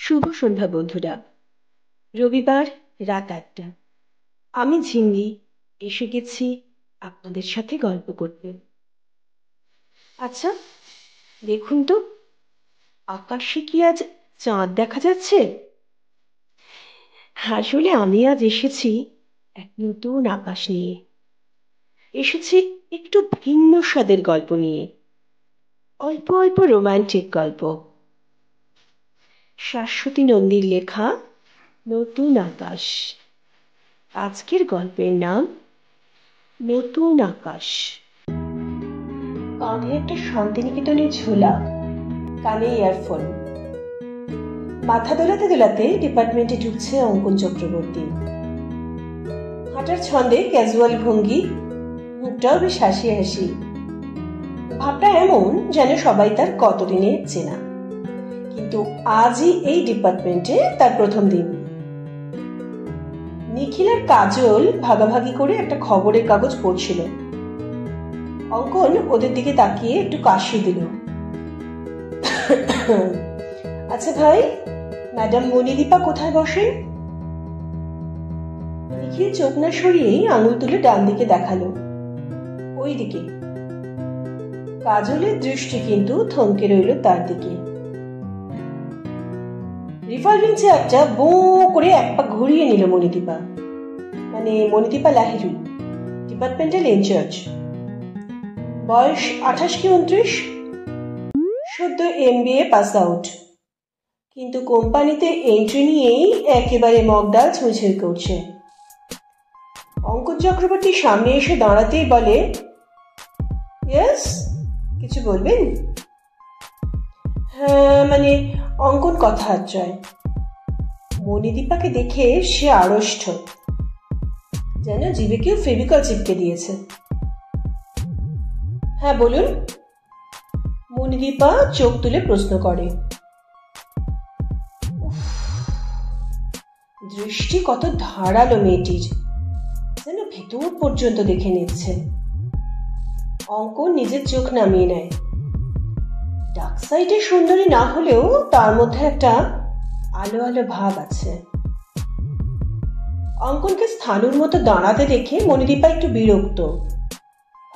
শুভ সন্ধ্যা বন্ধুরা। রবিবার রাত ৮টা। আমি ঝিঙ্গি এসে গেছি আপনাদের সাথে গল্প করতে। আচ্ছা, দেখুন তো, আকাশে কি আজ চাঁদ দেখা যাচ্ছে? আসলে আমি আজ এসেছি এক নতুন আকাশ নিয়ে। এসেছি একটু ভিন্ন স্বাদের গল্প নিয়ে, অল্প অল্প রোমান্টিক গল্প। শাশ্বতী নন্দীর লেখা নতুন আকাশ। আজকের গল্পের নাম নতুন আকাশ। কাঁধে একটা শান্তিনিকেতনের ঝোলা, কানে ইয়ারফোন, মাথা দোলাতে দোলাতে ডিপার্টমেন্টে ঢুকছে অঙ্কন চক্রবর্তী। হাঁটার ছন্দে ক্যাজুয়াল ভঙ্গি, মুখটাও বেশ হাসি হাসি। ভাবটা এমন যেন সবাই তার কতদিনে চেনা, কিন্তু আজই এই ডিপার্টমেন্টে তার প্রথম দিন। নিখিল আর কাজল ভাগাভাগি করে একটা খবরের কাগজ পড়ছিল। অঙ্কন ওদের দিকে তাকিয়ে একটু কাশি দিল। আচ্ছা ভাই, ম্যাডাম মণিদীপা কোথায় বসেন? নিখিল চোখ না সরিয়েই আঙুল তুলে ডান দিকে দেখালো, ওই দিকে। কাজলের দৃষ্টি কিন্তু থমকে রইল তার দিকে। রিভলভিং চেয়ারটা বো করে এক পা ঘুরিয়ে নিল মণিদীপা, মানে মণিদীপা লাহিড়ী, ডিপার্টমেন্টাল ইনচার্জ। বয়স 28 কি 29, সদ্য MBA পাস আউট, কিন্তু কোম্পানিতে এন্ট্রি নিয়েই একেবারে মগডাল ছুঁই করছে। অঙ্কন চক্রবর্তী সামনে এসে দাঁড়াতেই বলে, ইয়েস, কিছু বলবেন? হ্যাঁ, মানে অঙ্কন কথা আচ্ছয়। মণিদীপাকে দেখে সে আড়ষ্ট, যেন জিভে কেউ ফেভিকল চিপকে দিয়েছে। হ্যাঁ বলুন, মণিদীপা চোখ তুলে প্রশ্ন করে। দৃষ্টি কত ধারালো মেয়েটির, যেন ভেতর পর্যন্ত দেখে নিচ্ছে। অঙ্কন নিজের চোখ নামিয়ে নেয়। ডাক সাইডে সুন্দরী না হলেও তার মধ্যে একটা আলো আলো ভাব আছে। অঙ্কনকে স্থানুর মতো দাঁড়াতে দেখে মণিদীপা একটু বিরক্ত।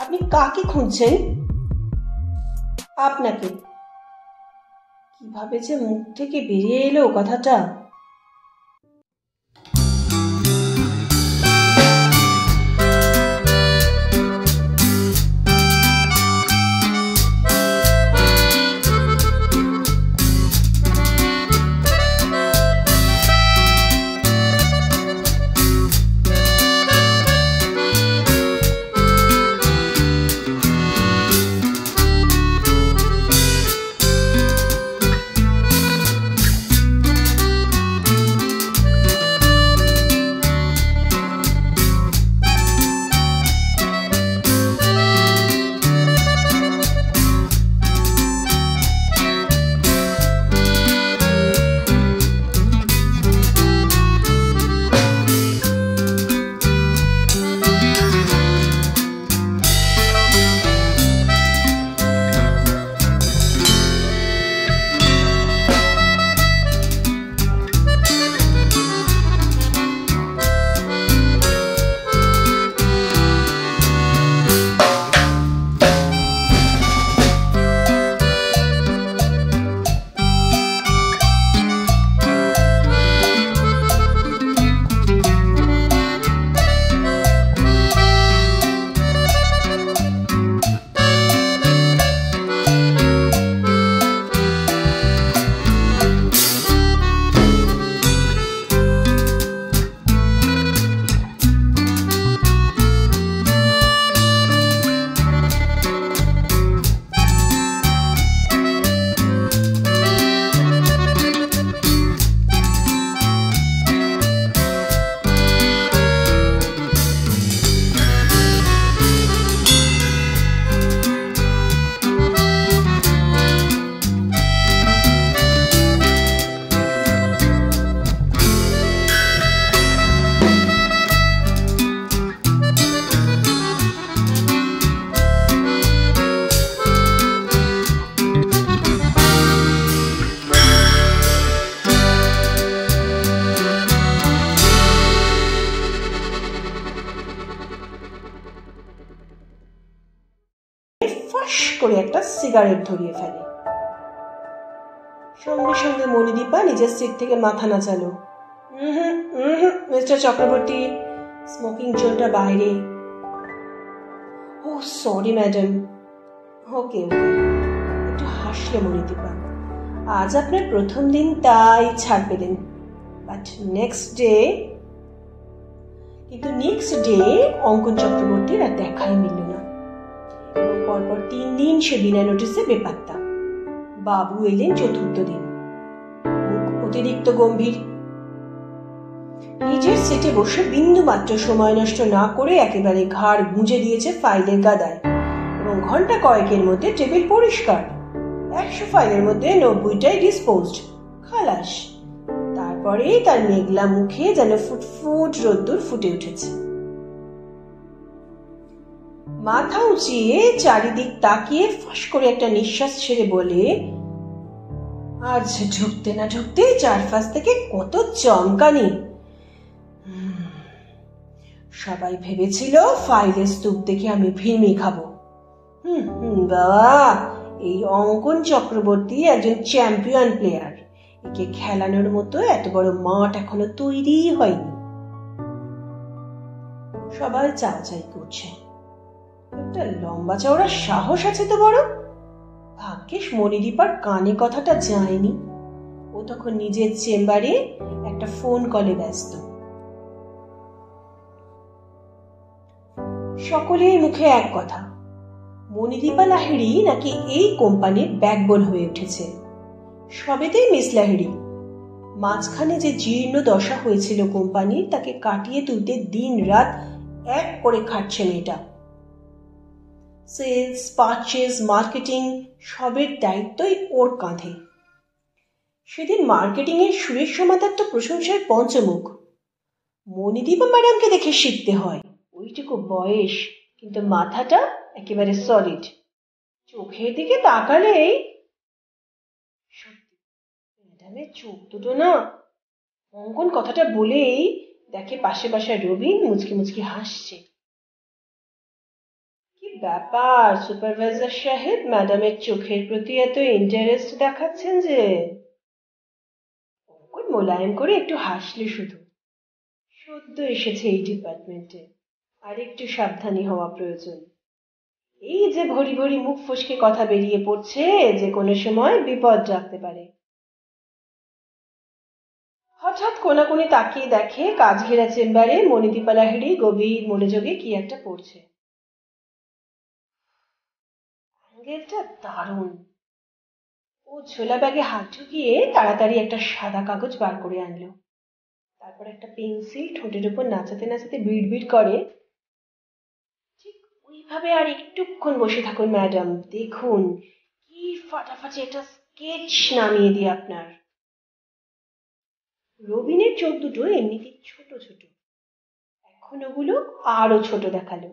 আপনি কাকে খুঁজছেন? আপনাকে। কিভাবে যে মুখ থেকে বেরিয়ে এলো কথাটা। করে একটা সিগারেট ধরিয়ে ফেলে। সঙ্গে সঙ্গে মণিদীপা নিজের সিট থেকে মাথা নাচালো। মিস্টার চক্রবর্তী, স্মোকিং জোনটা বাইরে। ও সরি ম্যাডাম। ওকে ওকে, একটু হাসলো মণিদীপা। আজ আপনার প্রথম দিন তাই ছাড় পেলেন, বাট নেক্সট ডে। কিন্তু নেক্সট ডে অঙ্কন চক্রবর্তীর আর দেখাই মিলল না, এবং পরপর 3 দিন সে বিনা নোটিসে বেপাত্তা। বাবু এলেন চতুর্থ দিন, মুখ অতিরিক্ত গম্ভীর। নিজের সিটে বসে বিন্দু মাত্র সময় নষ্ট না করে একেবারে ঘাড় গুঁজে দিয়েছে ফাইলের গাদায়, এবং ঘন্টা কয়েকের মধ্যে টেবিল পরিষ্কার। 100 ফাইলের মধ্যে 90টাই ডিসপোজড, খালাস। তারপরেই তার মেঘলা মুখে যেন ফুটফুট রোদ্দুর ফুটে উঠেছে। মাথা উঁচিয়ে চারিদিক তাকিয়ে ফাঁস করে একটা নিঃশ্বাস ছেড়ে বলে, আজ ঢুকতে না ঢুকতে চারপাশ থেকে কত চমকানি। সবাই ভেবেছিল ফাইলের স্তূপ দেখে আমি ভিড়মি খাবো। বাবা, এই অঙ্কন চক্রবর্তী একজন চ্যাম্পিয়ন প্লেয়ার, একে খেলানোর মতো এত বড় মাঠ এখনো তৈরি হয়নি। সবাই চাওয়াচাই করছে, একটা লম্বা চওড়া সাহস আছে তো বড়। ভাগ্যিস মণিদীপার কানে কথাটা যায়নি, ও তখন নিজের চেম্বারে একটা ফোন কলে ব্যস্ত। সকলের মুখে এক কথা, মণিদীপা লাহিড়ী নাকি এই কোম্পানির ব্যাকবোন হয়ে উঠেছে। সবেতেই মিস লাহিড়ী। মাঝখানে যে জীর্ণ দশা হয়েছিল কোম্পানির, তাকে কাটিয়ে তুলতে দিন রাত এক করে খাটছে মেয়েটা। সেলস, পারচেজ, মার্কেটিং সবের দায়িত্বই ওর কাঁধে। সেদিন মার্কেটিং এর সুরেশ সমাদার তো প্রশংসায় পঞ্চমুখ। মণিদীপা ম্যাডামকে দেখে শিখতে হয়, ওইটুকু বয়স, কিন্তু মাথাটা একেবারে সলিড। চোখের দিকে তাকালেই সত্যি ম্যাডামের চোখ দুটো না। অঙ্কন কথাটা বলেই দেখে পাশে পাশে রবিন মুচকি মুচকি হাসছে। কি ব্যাপার সুপারভাইজার সাহেব, ম্যাডামের চোখের প্রতি এত ইন্টারেস্ট দেখাচ্ছেন যে? অঙ্কন মোলায়েম করে একটু হাসলে শুধু। সদ্য এসেছে এই ডিপার্টমেন্টে, আর একটু সাবধানী হওয়া প্রয়োজন। এই যে ভরি ভরি মুখ ফসকে কথা বেরিয়ে পড়ছে, যে কোনো সময় বিপদ ডাকতে পারে। হঠাৎ কোনাকুনি তাকিয়ে দেখে কাজ ঘেরা চেম্বারে মণিদীপা লাহিড়ী গভীর মনোযোগে কি একটা পড়ছে। অ্যাঙ্গেলটা দারুণ। ও ঝোলা ব্যাগে হাত ঢুকিয়ে তাড়াতাড়ি একটা সাদা কাগজ বার করে আনলো। তারপর একটা পেন্সিল ঠোঁটের উপর নাচাতে নাচাতে বিড় বিড় করে, ঠিক ওইভাবে আর একটুক্ষণ বসে থাকুন ম্যাডাম, দেখুন কি ফাটাফাটি একটা স্কেচ নামিয়ে দিই আপনার। রবিনের চোখ দুটো এমনিতেই ছোট ছোট, এখন ওগুলো আরো ছোট দেখালো।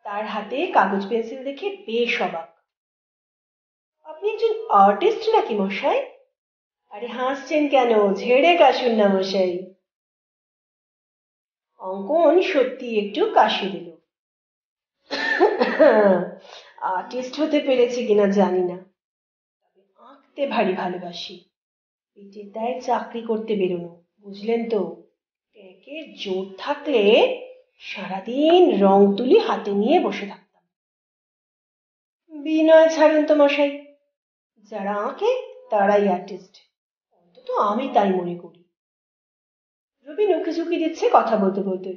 তার হাতে কাগজ পেন্সিল দেখে বেশ অবাক। আপনি একজন আর্টিস্ট নাকি মশাই? আরে হাসছেন কেন, ঝেড়ে কাশুন না মশাই। অঙ্কন সত্যি একটু কাশি দিল। আর্টিস্ট হতে পেরেছি কিনা জানি না, তবে আঁকতে ভারী ভালোবাসি। পেটের দায়ে চাকরি করতে বেরোনো, বুঝলেন তো। ট্যাঁকের জোর থাকলে সারাদিন রং তুলি হাতে নিয়ে বসে থাকতাম। বিনয় ছাড়েন তো মশাই, যারা আঁকে তারাই আর্টিস্ট, অন্তত আমি তাই মনে করি। রবি নুকি ঝুঁকি দিচ্ছে কথা বলতে বলতে।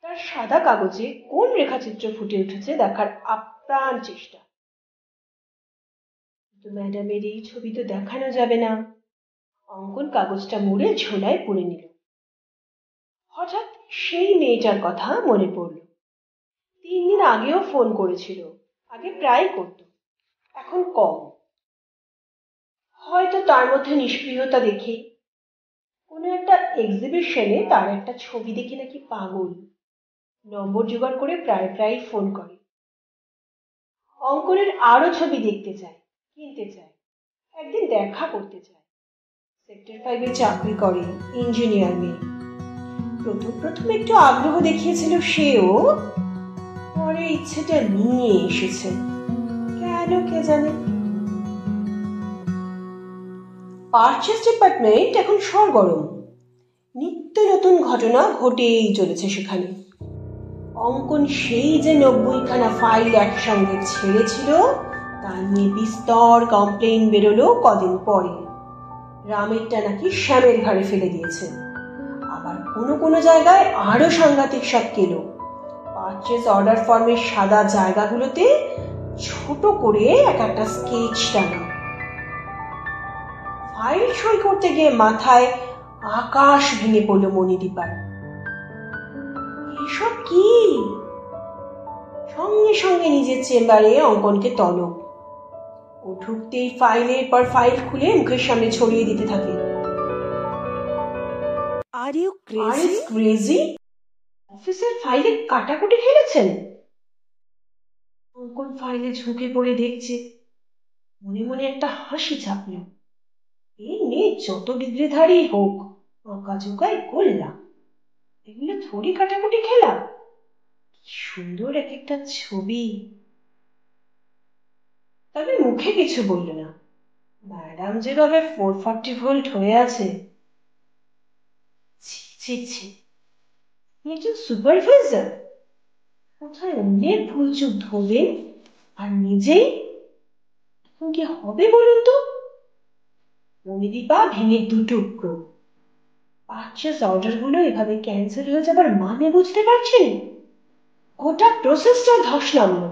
তার সাদা কাগজে কোন রেখাচিত্র ফুটে উঠেছে দেখার আপ্রাণ চেষ্টা। কিন্তু ম্যাডামের এই ছবি তো দেখানো যাবে না। অঙ্কন কাগজটা মুড়ে ঝোলায় পুরে নিল। হঠাৎ সেই মেয়েটার কথা মনে পড়ল। 3 দিন আগেও ফোন করেছিল, আগে প্রায় করত, এখন কম। হয়তো তার মধ্যে নিষ্ক্রিয়তা দেখেই। কোনো একটা এক্সিবিশনে তার একটা ছবি দেখে নাকি পাগল, নম্বর জোগাড় করে প্রায় প্রায় ফোন করে। অঙ্কনের আরো ছবি দেখতে চায়, কিনতে চায়, একদিন দেখা করতে চায়। সেক্টর 5-এ চাকরি করে, ইঞ্জিনিয়ার মেয়ে। প্রথম প্রথম একটু আগ্রহ দেখিয়েছিল সেও, পরে করে ইচ্ছেটা নিয়ে এসেছে, কেন কে জানে। পারচেজ ডিপার্টমেন্ট এখন সরগরম, নিত্য নতুন ঘটনা ঘটেই চলেছে সেখানে। অঙ্কন সেই যে 90খানা ফাইল একসঙ্গে ছেড়েছিল তা নিয়ে বিস্তর কমপ্লেইন বেরোলো কদিন পরে। রামেরটা নাকি শ্যামের ঘাড়ে ফেলে দিয়েছে, আবার কোনো জায়গায় আরো সাংঘাতিক সব কেলো। পারচেজ অর্ডার ফর্মের সাদা জায়গাগুলোতে ছোট করে একটা স্কেচ টানা। ফাইল সই করতে গিয়ে মাথায় আকাশ ভেঙে পড়ল মণিদীপার। এসব কি? সঙ্গে সঙ্গে নিজের চেম্বারে অঙ্কনকে তলব। ও ঢুকতেই ফাইলের পর ফাইল খুলে মুখের সামনে ছড়িয়ে দিতে থাকে। Are you crazy? অফিসের ফাইলে কাটাকুটি খেলেছেন? অঙ্কন ফাইলে ঝুঁকে পড়ে দেখছে, মনে মনে একটা হাসি চাপল। এই মেয়ে যত ডিগ্রিধারী হোক, আঁকাঝোঁকাই করলাম, এগুলো থোড়ি কাটাকুটি খেলা। কি সুন্দর এক একটা ছবি। তবে মুখে কিছু বলল না। ম্যাডাম যেভাবে 440 ভোল্ট হয়ে আছে, একজন সুপারভাইজার কোথায় অন্যের ভুল চুক ধরবেন আর নিজেই কি হবে বলুন তো? মণিদীপা ভেঙে দুটুকরো। পারচেজ অর্ডার গুলো এভাবে ক্যান্সেল হয়ে যাবার মানে বুঝতে পারছেন? গোটা প্রসেসটা ধস নামলো।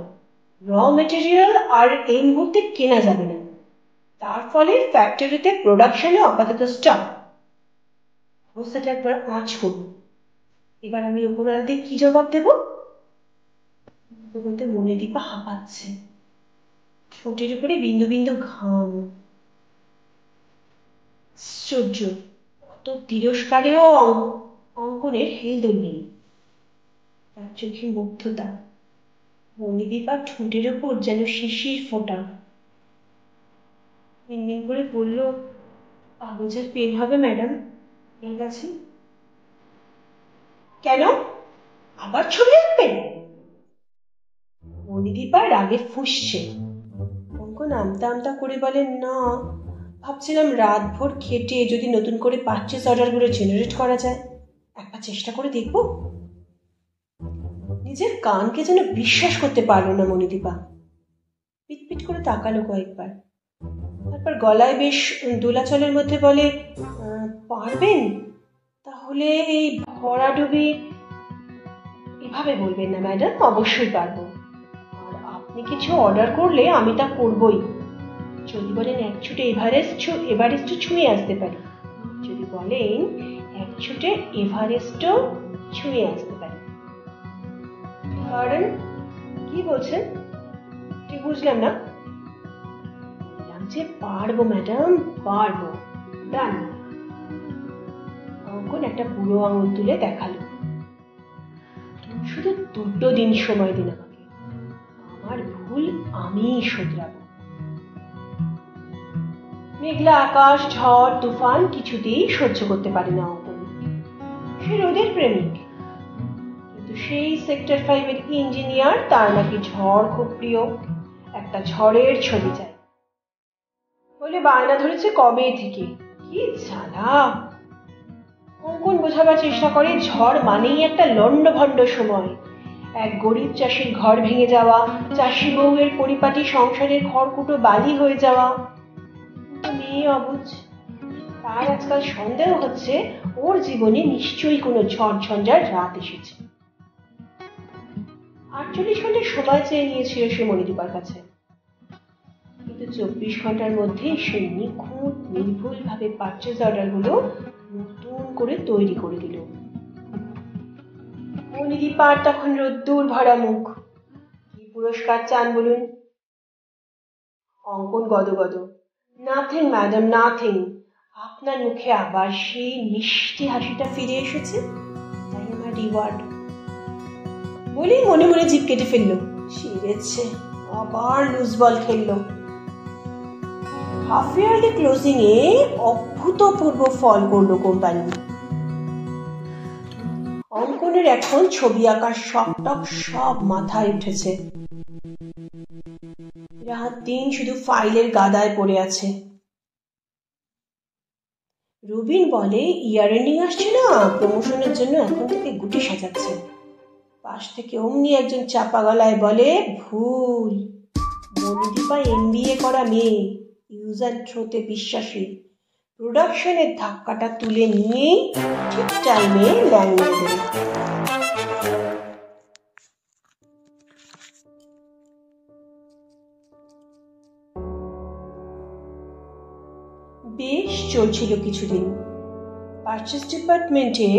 র মেটেরিয়াল আর এই মুহূর্তে কেনা যাবে না, তার ফলে ফ্যাক্টরিতে প্রোডাকশনে আপাতত স্টপ। অবস্থাটা একবার আঁচ করুন। এবার আমি উপরওয়ালাদের কি জবাব দেব? বলতে মণিদীপা হাঁপাচ্ছে, ঠোঁটের উপরে বিন্দু বিন্দু ঘাম। আশ্চর্য, কত তিরস্কারেও অঙ্কনের হেলদোল নেই। তার চোখে মুগ্ধতা। মণিদীপার ঠোঁটের উপর যেন শিশির ফোঁটা। মিনমিন করে বলল, কাগজের পেন হবে ম্যাডাম, ঠিক আছে। কেন, আবার ছবি আঁকবেন? মণিদীপা রাগে ফুঁসছে। অঙ্কন আমতা আমতা করে বলেন, না, ভাবছিলাম রাত ভোর খেটে যদি নতুন করে পারচেজ অর্ডারগুলো জেনারেট করা যায়, একবার চেষ্টা করে দেখব। নিজের কানকে যেন বিশ্বাস করতে পারলো না মণিদীপা। পিটপিট করে তাকালো কয়েকবার, তারপর গলায় বেশ দোলাচলের মধ্যে বলে, পারবেন? তাহলে এই ভরাডুবি এভাবে বলবেন না ম্যাডাম, অবশ্যই পারবো। আর আপনি কিছু অর্ডার করলে আমি তা করবই। যদি বলেন এক ছুটে এভারেস্টও ছুঁয়ে আসতে পারি, যদি বলেন এক ছুটে এভারেস্টও ছুঁয়ে আসতে পারি। কারণ কি বলছেন ঠিক বুঝলাম না। বললাম যে পারবো ম্যাডাম, পারবো। ডান। অঙ্কন একটা বুড়ো আঙুল তুলে দেখালো, শুধু 2 দিন সময় দিন আমাকে, আমার ভুল আমিই শোধরাবো। মেঘলা আকাশ, ঝড় তুফান কিছুতেই সহ্য করতে পারে না অঙ্কন। সে রোদের প্রেমিক, কিন্তু সেই সেক্টর 5-এর ইঞ্জিনিয়ার, তার নাকি ঝড় খুব প্রিয়। একটা ঝড়ের ছবি চাই বলে বায়না ধরেছে কবে থেকে। কি জ্বালা! অঙ্কন বোঝাবার চেষ্টা করে ঝড় মানেই একটা লন্ডভন্ড সময়, এক গরিব চাষির ঘর ভেঙে যাওয়া, চাষি বউয়ের পরিপাটি সংসারের খড়কুটো বালি হয়ে যাওয়া। মেয়ে অবুঝ, তার আজকাল সন্দেহ হচ্ছে ওর জীবনে নিশ্চয়ই কোনো ঝড় ঝঞ্ঝার রাত এসেছে। 48 ঘন্টা সময় চেয়ে নিয়েছিল সে মণিদীপার কাছে, কিন্তু 24 ঘন্টার মধ্যে সে নিখুঁত নির্ভুল ভাবে পারচেজ অর্ডার গুলো নতুন করে তৈরি করে দিল। মণিদীপার তখন রোদ্দুর ভরা মুখ। কি পুরস্কার চান বলুন? অঙ্কন গদগদ। Nothing madam, nothing. আপনার মুখে আবার সেই মিষ্টি হাসিটা ফিরে এসেছে, তাই আমার রিওয়ার্ড। বলেই মনে মনে জিভ কেটে ফেললো, সিরেছে, আবার লুজ বল খেললো। হাফ ইয়ারলি ক্লোজিং এ অভূতপূর্ব ফল করলো কোম্পানি। অঙ্কনের অঙ্কনের এখন ছবি আঁকার শখ সব মাথায় উঠেছে। রাত দিন শুধু ফাইলের গাদায় পড়ে আছে। রবিন বলে ইয়ার এন্ডিং আসছে না, প্রমোশনের জন্য এখন থেকে গুটি সাজাচ্ছে। পাশ থেকে অমনি একজন চাপা গলায় বলে, ভুল, মনিদীপা MBA করা মেয়ে, ইউজ অ্যান্ড থ্রোতে বিশ্বাসী, প্রোডাকশনের ধাক্কাটা তুলে নিয়েই ঠিক টাইমে ল্যাং মেরে দেবে। বেশ চলছিল কিছুদিন। পারচেস ডিপার্টমেন্টে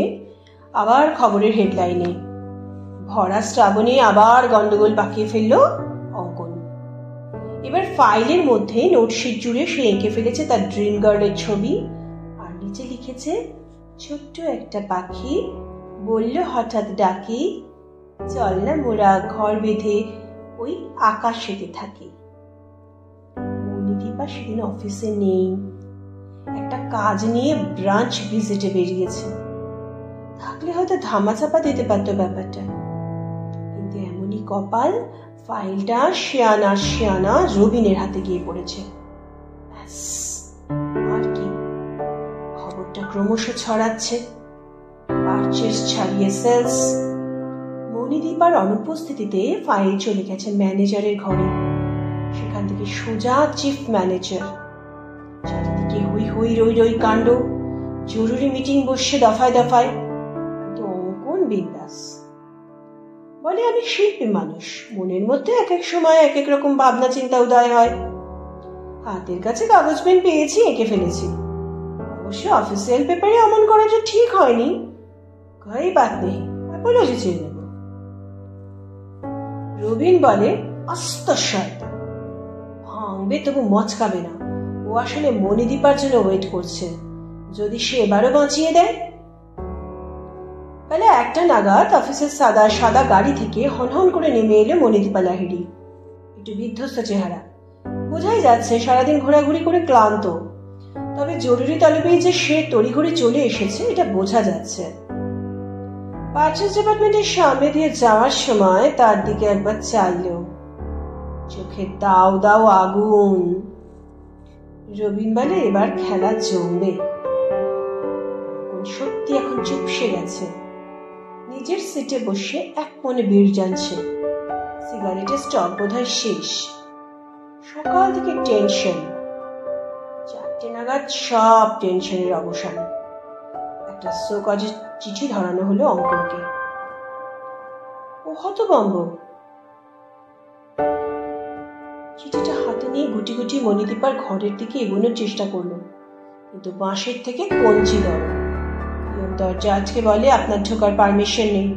আবার খবরের হেডলাইনে, ভরা শ্রাবণে আবার গন্ডগোল পাকিয়ে ফেলল অঙ্কন। এবার ফাইলের মধ্যে নোটশিট জুড়ে সে এঁকে ফেলেছে তার ড্রিম গার্লের ছবি, আর নিচে লিখেছে, ছোট্ট একটা পাখি বলল হঠাৎ ডাকি, চল না মোরা ঘর বেঁধে ওই আকাশেতে থাকি। মনিদীপা সেদিন অফিসে নেই, একটা কাজ নিয়ে ব্রাঞ্চ ভিজিটে বেরিয়েছে। থাকলে হয়তো ধামাচাপা দিতে পারত ব্যাপারটা, কিন্তু এমনই কপাল, ফাইলটা শিয়ানা রবিনের হাতে গিয়ে পড়েছে। আর কি, খবরটা ক্রমশ ছড়াচ্ছে, পারচেস ছাড়িয়ে সেলস। মনিদীপার অনুপস্থিতিতে ফাইল চলে গেছে ম্যানেজারের ঘরে, সেখান থেকে সোজা চিফ ম্যানেজার। চারিদিকে হই হই রই রই কাণ্ড, জরুরি মিটিং বসছে দফায় দফায়। তো অঙ্কন বিন্দাস বলে, আমি শিল্পী মানুষ, মনের মধ্যে এক এক সময় এক এক রকম ভাবনা চিন্তা উদয় হয়। হাতের কাছে কাগজ পেন পেয়েছি, এঁকে ফেলেছি। অবশ্য অফিসিয়াল পেপারে অমন করাটা ঠিক হয়নি, কই বাত নেই, অ্যাপোলজি চেয়ে নেব। রবিন বলে, আস্ত শয়তান, ভাঙবে তবু মচকাবে না। ও আসলে মনিদীপার জন্য ওয়েট করছে, যদি সে এবারও বাঁচিয়ে দেয়। বেলা 1টা নাগাদ অফিসের সাদা গাড়ি থেকে হনহন করে নেমে এলো মনিদীপা লাহিড়ী। একটু বিধ্বস্ত চেহারা, বোঝাই যাচ্ছে সারাদিন ঘোরাঘুরি করে ক্লান্ত। তবে জরুরি তলবেই যে সে তড়িঘড়ি চলে এসেছে এটা বোঝা যাচ্ছে। পারচেস ডিপার্টমেন্টের সামনে দিয়ে যাওয়ার সময় তার দিকে একবার চাইল, চোখে দাও দাও আগুন। রবিন বলে, এবার খেলা জমবে। সত্যি এখন চুপসে গেছে, নিজের সিটে বসে এক মনে বীর জানছে। সিগারেটের স্টক বোধহয় শেষ। সকাল থেকে টেনশন, 4টে নাগাদ সব টেনশনের অবসান। একটা কাজের চিঠি ধরানো হলো অঙ্কনকে। ও হতভম্ব। চিঠিটা হাতে নিয়ে গুটি গুটি মনিদীপার ঘরের দিকে এগোনোর চেষ্টা করলো, কিন্তু বাঁশের থেকে কঞ্চি ধরো। দরজা আজকে বলে, আপনার ঢোকার পারমিশন নেই।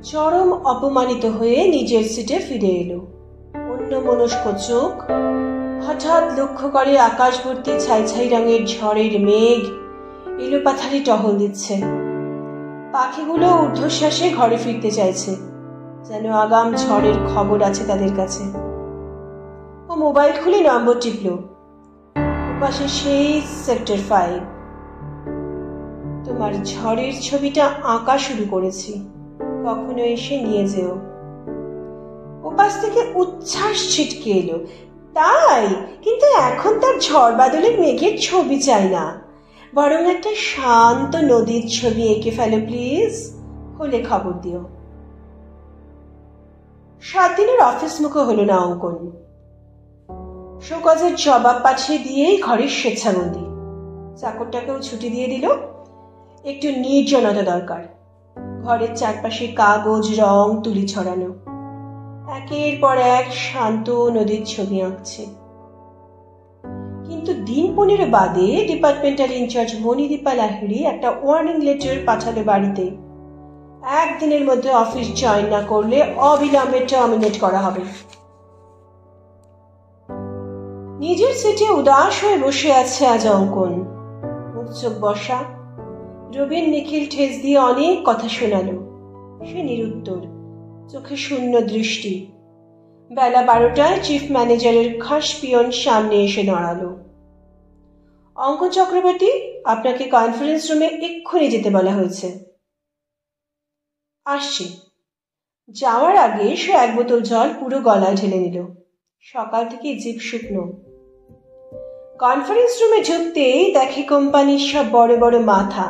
চরম অপমানিত হয়ে নিজের সিটে ফিরে এলো। অন্যমনস্ক চোখ হঠাৎ লক্ষ্য করে আকাশ ভর্তি ছাই রঙের ঝড়ের মেঘ এলোপাথারি টহল দিচ্ছে। পাখিগুলো ঊর্ধ্বশ্বাসে ঘরে ফিরতে চাইছে, যেন আগাম ঝড়ের খবর আছে তাদের কাছে। ও মোবাইল খুলে নম্বর টিপল। ওপাশে সেই সেক্টর 5। তোমার ঝড়ের ছবিটা আঁকা শুরু করেছি, কখনো এসে নিয়ে যেও। ওপাশ থেকে উচ্ছ্বাস ছিটকে এলো, তাই? কিন্তু এখন তার ঝড় বাদলের মেঘের ছবি চাই না, বরং একটা শান্ত নদীর ছবি এঁকে ফেলো প্লিজ, হলে খবর দিও। 7 দিনের অফিস মুখো হলো না অঙ্কন। শোকজের জবাব পাঠিয়ে দিয়েই ঘরের স্বেচ্ছাবন্দি। চাকরটাকেও ছুটি দিয়ে দিল। একটু নির্জনতা দরকার। ঘরের চারপাশে কাগজ, রং, তুলি ছড়ানো। একের পর এক শান্ত নদীর ছবি আঁকছে। কিন্তু দিন 15 বাদে ডিপার্টমেন্টাল ইনচার্জ মনিদীপা লাহিড়ী একটা ওয়ার্নিং লেটার পাঠালো বাড়িতে। 1 দিনের মধ্যে অফিস জয়েন না করলে অবিলম্বে টার্মিনেট করা হবে। নিজের সিটে উদাস হয়ে বসে আছে আজ অঙ্কন, মুখ চোখ বসা। রবিন নিখিল ঠেস দিয়ে অনেক কথা শোনালো, সে নিরুত্তর, চোখে শূন্য দৃষ্টি। বেলা 12টায় চিফ ম্যানেজারের খাস পিয়ন সামনে এসে দাঁড়ালো। অঙ্কন চক্রবর্তী, আপনাকে কনফারেন্স রুমে এক্ষুনি যেতে বলা হয়েছে। আসছি। যাওয়ার আগে সে 1 বোতল জল পুরো গলায় ঢেলে নিল। সকাল থেকে জিভ শুকনো। কনফারেন্স রুমে ঢুকতেই দেখে কোম্পানির সব বড় বড় মাথা,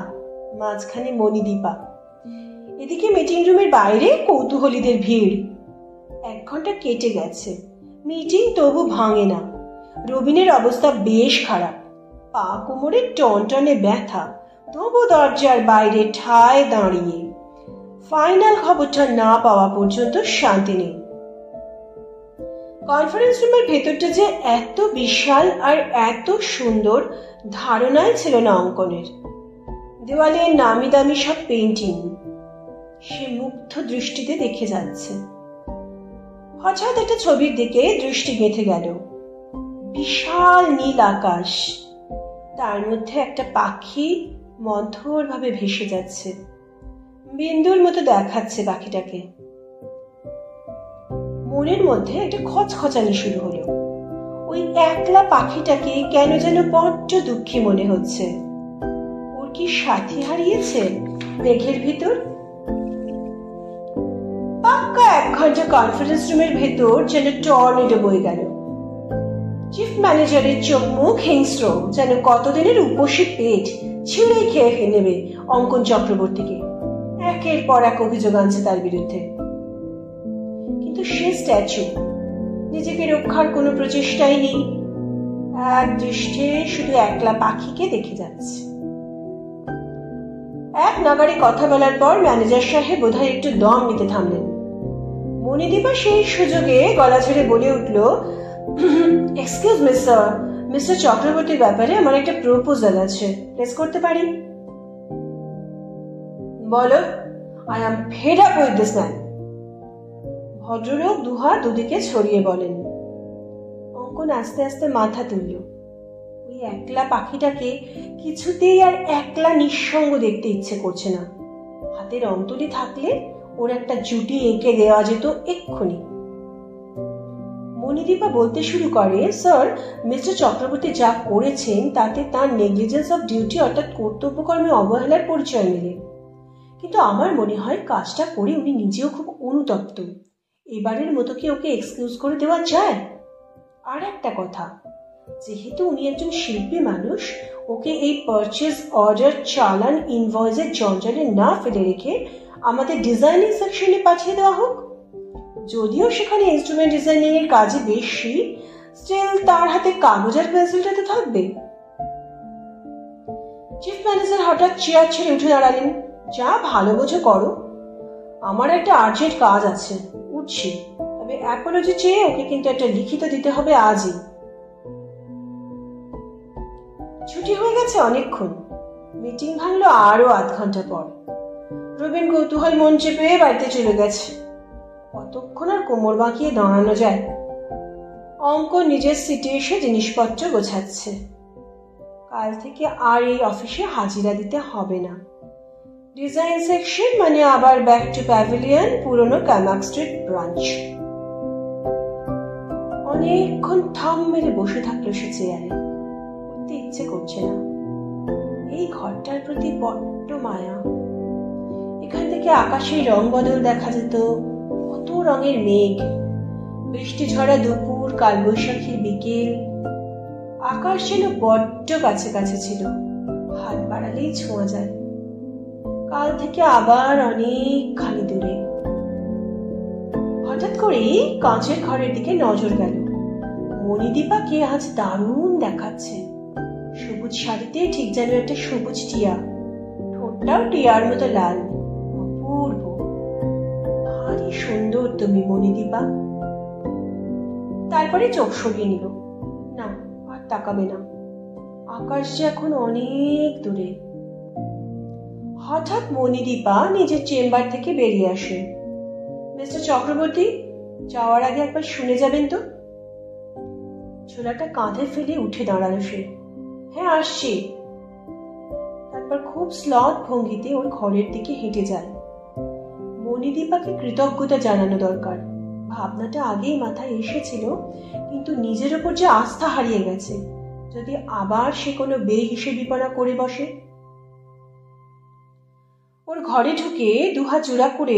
মাঝখানে মণিদীপা। এদিকে মিটিং রুমের বাইরে কৌতূহলীদের ভিড়। 1 ঘন্টা কেটে গেছে, মিটিং তবু ভাঙে না। রবিনের অবস্থা বেশ খারাপ, পা কোমরে টনটনে ব্যথা, তবু দরজার বাইরে ঠায় দাঁড়িয়ে। ফাইনাল খবরটা না পাওয়া পর্যন্ত শান্তি নেই। কনফারেন্স রুমের ভেতরটা যে এত বিশাল আর এত সুন্দর ধারণাই ছিল না অঙ্কনের। দেওয়ালে নামি দামি সব পেইন্টিং, সে মুগ্ধ দৃষ্টিতে দেখে যাচ্ছে। হঠাৎ একটা ছবির দিকে দৃষ্টি গেঁথে গেল। বিশাল নীল আকাশ, তার মধ্যে একটা পাখি মন্থর ভাবে ভেসে যাচ্ছে। বিন্দুর মতো দেখাচ্ছে পাখিটাকে। মনের মধ্যে একটা খচখচানি শুরু হলো। ওই একলা পাখিটাকে কেন যেন বড্ড দুঃখী মনে হচ্ছে। ওর কি সাথী হারিয়েছে মেঘের ভিতর? পাক্কা 1 ঘন্টা কনফারেন্স রুমের ভেতর যেন টর্নেডো বয়ে গেল। চিফ ম্যানেজারের চোখ মুখ হিংস্র, যেন কতদিনের উপসী পেট ছিঁড়ে খেয়ে নেবে অঙ্কন চক্রবর্তীকে। 1-এর পর 1 অভিযোগ আনছে তার বিরুদ্ধে। কিন্তু সে স্ট্যাচু, নিজেকে রক্ষার কোনো প্রচেষ্টাই নেই। এক দৃষ্টে শুধু একলা পাখিকে দেখে যাচ্ছে। 1 নাগাড়ে কথা বলার পর ম্যানেজার সাহেব বোধহয় একটু দম নিতে থামলেন। মণিদীপা সেই সুযোগে গলা ছেড়ে বলে উঠল, এক্সকিউজ মি স্যার, মিস্টার চক্রবর্তীর ব্যাপারে আমার একটা প্রপোজাল আছে, প্লেস করতে পারি? বলো। I am fed up with this man. ভদ্রলোক দুহাত দুদিকে ছড়িয়ে বলেন। অঙ্কন আস্তে আস্তে মাথা তুলল। ওই একলা পাখিটাকে কিছুতেই আর একলা নিঃসঙ্গ দেখতে ইচ্ছে করছে না। হাতের অন্তরি থাকলে ওর একটা জুটি এঁকে দেওয়া যেত এক্ষুনি। মণিদীপা বলতে শুরু করে, স্যার, মিস্টার চক্রবর্তী যা করেছেন তাতে তার নেগলিজেন্স অফ ডিউটি অর্থাৎ কর্তব্যকর্মে অবহেলার পরিচয় মেলে। কিন্তু আমার মনে হয় কাজটা করে উনি নিজেও খুব অনুতপ্ত। এবারের মতো কি ওকে এক্সকিউজ করে দেওয়া যায়? আর একটা কথা, যেহেতু উনি একজন শিল্পী মানুষ, ওকে এই পারচেজ অর্ডার, চালান, ইনভয়েসের জঞ্জালে না ফেলে রেখে আমাদের ডিজাইনিং সেকশনে পাঠিয়ে দেওয়া হোক। যদিও সেখানে ইনস্ট্রুমেন্ট ডিজাইনিং এর কাজে বেশি, স্টিল তার হাতে কাগজ আর পেন্সিলটা তো থাকবে। চিফ ম্যানেজার হঠাৎ চেয়ার ছেড়ে উঠে দাঁড়ালেন। যা ভালো বোঝো করো, আমার একটা আর্জেন্ট কাজ আছে, উঠছি। তবে অ্যাপোলজি চেয়ে ওকে কিন্তু একটা লিখিত দিতে হবে আজই। ছুটি হয়ে গেছে অনেকক্ষণ। মিটিং ভাঙলো আরো 1/2 ঘন্টা পর। রবিন কৌতূহল মন চেপে বাড়িতে চলে গেছে। কতক্ষণ আর কোমর বাঁকিয়ে দাঁড়ানো যায়? অঙ্কন নিজের সিটে এসে জিনিসপত্র গোছাচ্ছে। কাল থেকে আর এই অফিসে হাজিরা দিতে হবে না। ডিজাইন সেকশন মানে আবার ব্যাক টু প্যাভিলিয়ন, পুরনো কামাক স্ট্রিট ব্রাঞ্চ। অনেকক্ষণ থাম মেরে বসে থাকলো সে চেয়ারে। উঠতে ইচ্ছে করছে না। এই ঘরটার প্রতি বড্ড মায়া। এখান থেকে আকাশের রং বদল দেখা যেত, কত রঙের মেঘ, বৃষ্টি ঝরা দুপুর, কালবৈশাখীর বিকেল। আকাশ যেন বড্ড কাছে কাছে ছিল, হাত বাড়ালেই ছোঁয়া যায়। কাল থেকে আবার অনেকখানি দূরে। হঠাৎ করেই কাঁচের ঘরের দিকে নজর গেল। মণিদীপাকে আজ দারুণ দেখাচ্ছে। সবুজ শাড়িতে ঠিক যেন একটা সবুজ টিয়া, ঠোঁটটাও টিয়ার মতো লাল, অপূর্ব। ভারী সুন্দর তুমি মণিদীপা। তারপরে চোখ সরিয়ে নিল। না, আর তাকাবে না। আকাশ যে এখন অনেক দূরে। হঠাৎ মণিদীপা নিজের চেম্বার থেকে বেরিয়ে আসে। মিস্টার চক্রবর্তী, যাওয়ার আগে একবার শুনে যাবেন তো। ছোলাটা কাঁধে ফেলে উঠে দাঁড়ালো সে। হ্যাঁ, আসছি। তারপর খুব স্লথ ভঙ্গিতে ওর ঘরের দিকে হেঁটে যায়। মণিদীপাকে কৃতজ্ঞতা জানানো দরকার। ভাবনাটা আগেই মাথায় এসেছিল, কিন্তু নিজের ওপর যে আস্থা হারিয়ে গেছে। যদি আবার সে কোনো বেহিসেবিপনা করে বসে। ওর ঘরে ঢুকে দুহাত জোড়া করে